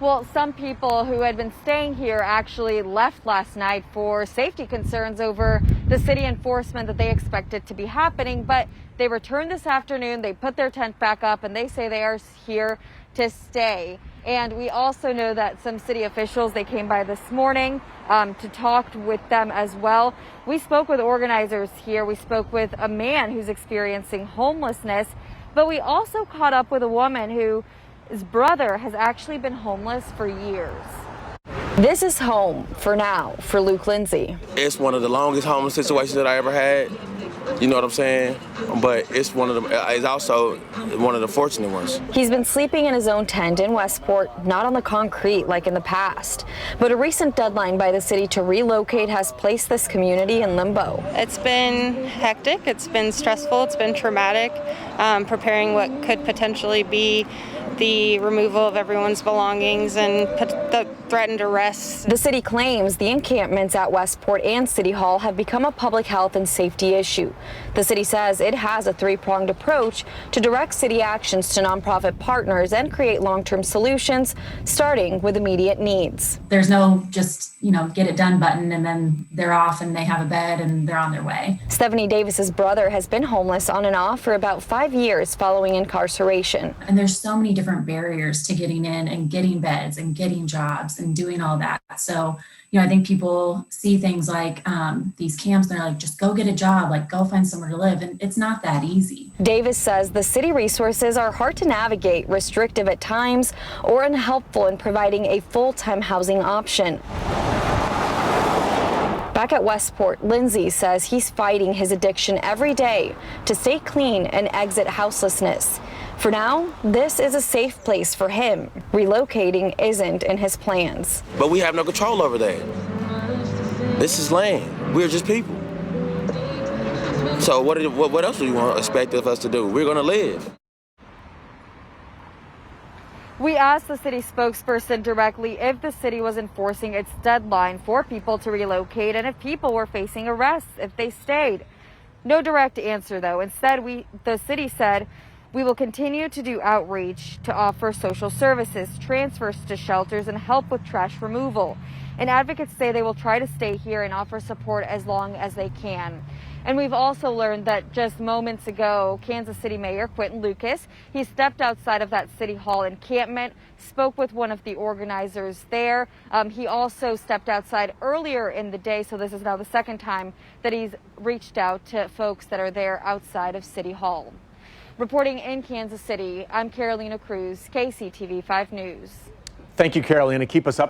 Well, some people who had been staying here actually left last night for safety concerns over the city enforcement that they expected to be happening, but they returned this afternoon. They put their tent back up and they say they are here to stay. And we also know that some city officials, they came by this morning to talk with them as well. We spoke with organizers here. We spoke with a man who's experiencing homelessness, but we also caught up with a woman whose brother has actually been homeless for years. This is home for now for Luke Lindsay. It's one of the longest homeless situations that I ever had. You know what I'm saying? But it's also one of the fortunate ones. He's been sleeping in his own tent in Westport, not on the concrete like in the past. But a recent deadline by the city to relocate has placed this community in limbo. It's been hectic, it's been stressful, it's been traumatic, preparing what could potentially be the removal of everyone's belongings and the threatened arrests. The city claims the encampments at Westport and City Hall have become a public health and safety issue. The city says it has a three-pronged approach to direct city actions to nonprofit partners and create long-term solutions, starting with immediate needs. There's no just, get it done button and then they're off and they have a bed and they're on their way. Stephanie Davis's brother has been homeless on and off for about 5 years following incarceration. And there's so many different barriers to getting in and getting beds and getting jobs and doing all that. So, I think people see things like these camps, and they're like, just go get a job, like go find somewhere to live. And it's not that easy. Davis says the city resources are hard to navigate, restrictive at times, or unhelpful in providing a full-time housing option. Back at Westport, Lindsay says he's fighting his addiction every day to stay clean and exit houselessness. For now, this is a safe place for him. Relocating isn't in his plans. But we have no control over that. This is land. We're just people. So what else do you want to expect of us to do? We're going to live. We asked the city spokesperson directly if the city was enforcing its deadline for people to relocate and if people were facing arrests if they stayed. No direct answer, though. Instead, the city said, we will continue to do outreach to offer social services, transfers to shelters, and help with trash removal. And advocates say they will try to stay here and offer support as long as they can. And we've also learned that just moments ago, Kansas City Mayor Quinton Lucas, he stepped outside of that City Hall encampment, spoke with one of the organizers there. He also stepped outside earlier in the day, so this is now the second time that he's reached out to folks that are there outside of City Hall. Reporting in Kansas City, I'm Carolina Cruz, KCTV 5 News. Thank you, Carolina. Keep us up.